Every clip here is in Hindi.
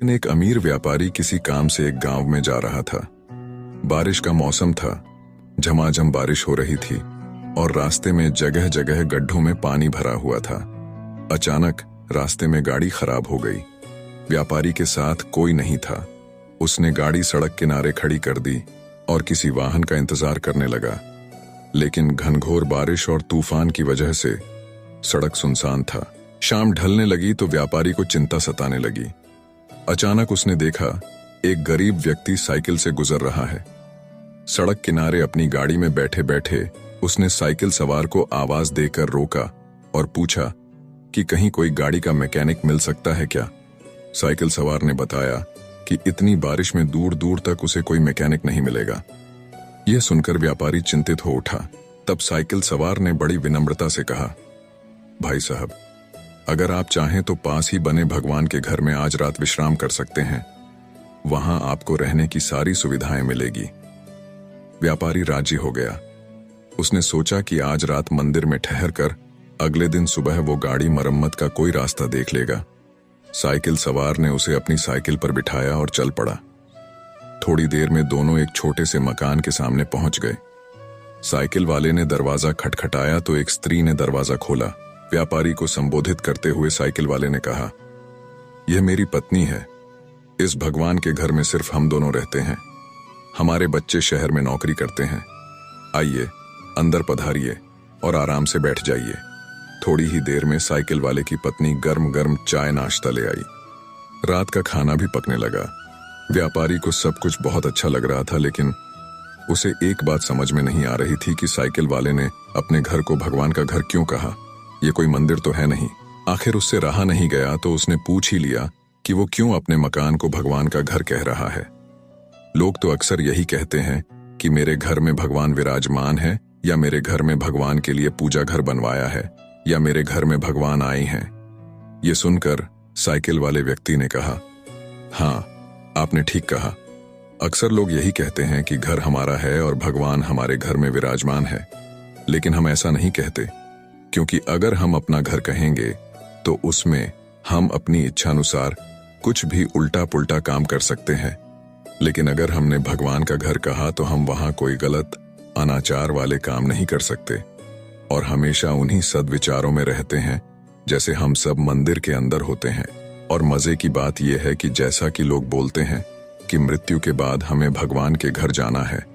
दिन एक अमीर व्यापारी किसी काम से एक गांव में जा रहा था। बारिश का मौसम था, झमाझम बारिश हो रही थी और रास्ते में जगह जगह गड्ढों में पानी भरा हुआ था। अचानक रास्ते में गाड़ी खराब हो गई। व्यापारी के साथ कोई नहीं था। उसने गाड़ी सड़क किनारे खड़ी कर दी और किसी वाहन का इंतजार करने लगा, लेकिन घनघोर बारिश और तूफान की वजह से सड़क सुनसान था। शाम ढलने लगी तो व्यापारी को चिंता सताने लगी। अचानक उसने देखा एक गरीब व्यक्ति साइकिल से गुजर रहा है। सड़क किनारे अपनी गाड़ी में बैठे बैठे उसने साइकिल सवार को आवाज देकर रोका और पूछा कि कहीं कोई गाड़ी का मैकेनिक मिल सकता है क्या। साइकिल सवार ने बताया कि इतनी बारिश में दूर दूर तक उसे कोई मैकेनिक नहीं मिलेगा। यह सुनकर व्यापारी चिंतित हो उठा। तब साइकिल सवार ने बड़ी विनम्रता से कहा, भाई साहब, अगर आप चाहें तो पास ही बने भगवान के घर में आज रात विश्राम कर सकते हैं। वहां आपको रहने की सारी सुविधाएं मिलेगी। व्यापारी राजी हो गया। उसने सोचा कि आज रात मंदिर में ठहर कर अगले दिन सुबह वो गाड़ी मरम्मत का कोई रास्ता देख लेगा। साइकिल सवार ने उसे अपनी साइकिल पर बिठाया और चल पड़ा। थोड़ी देर में दोनों एक छोटे से मकान के सामने पहुंच गए। साइकिल वाले ने दरवाजा खटखटाया तो एक स्त्री ने दरवाजा खोला। व्यापारी को संबोधित करते हुए साइकिल वाले ने कहा, यह मेरी पत्नी है। इस भगवान के घर में सिर्फ हम दोनों रहते हैं। हमारे बच्चे शहर में नौकरी करते हैं। आइए, अंदर पधारिए और आराम से बैठ जाइए। थोड़ी ही देर में साइकिल वाले की पत्नी गर्म गर्म चाय नाश्ता ले आई। रात का खाना भी पकने लगा। व्यापारी को सब कुछ बहुत अच्छा लग रहा था, लेकिन उसे एक बात समझ में नहीं आ रही थी कि साइकिल वाले ने अपने घर को भगवान का घर क्यों कहा। ये कोई मंदिर तो है नहीं। आखिर उससे रहा नहीं गया तो उसने पूछ ही लिया कि वो क्यों अपने मकान को भगवान का घर कह रहा है। लोग तो अक्सर यही कहते हैं कि मेरे घर में भगवान विराजमान है, या मेरे घर में भगवान के लिए पूजा घर बनवाया है, या मेरे घर में भगवान आए हैं। ये सुनकर साइकिल वाले व्यक्ति ने कहा, हाँ, आपने ठीक कहा। अक्सर लोग यही कहते हैं कि घर हमारा है और भगवान हमारे घर में विराजमान है, लेकिन हम ऐसा नहीं कहते, क्योंकि अगर हम अपना घर कहेंगे तो उसमें हम अपनी इच्छानुसार कुछ भी उल्टा पुल्टा काम कर सकते हैं। लेकिन अगर हमने भगवान का घर कहा तो हम वहां कोई गलत अनाचार वाले काम नहीं कर सकते और हमेशा उन्हीं सद्विचारों में रहते हैं जैसे हम सब मंदिर के अंदर होते हैं। और मजे की बात यह है कि जैसा कि लोग बोलते हैं कि मृत्यु के बाद हमें भगवान के घर जाना है,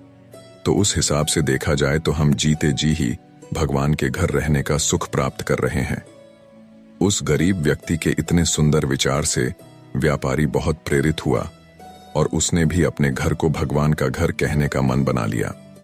तो उस हिसाब से देखा जाए तो हम जीते जी ही भगवान के घर रहने का सुख प्राप्त कर रहे हैं। उस गरीब व्यक्ति के इतने सुंदर विचार से व्यापारी बहुत प्रेरित हुआ और उसने भी अपने घर को भगवान का घर कहने का मन बना लिया।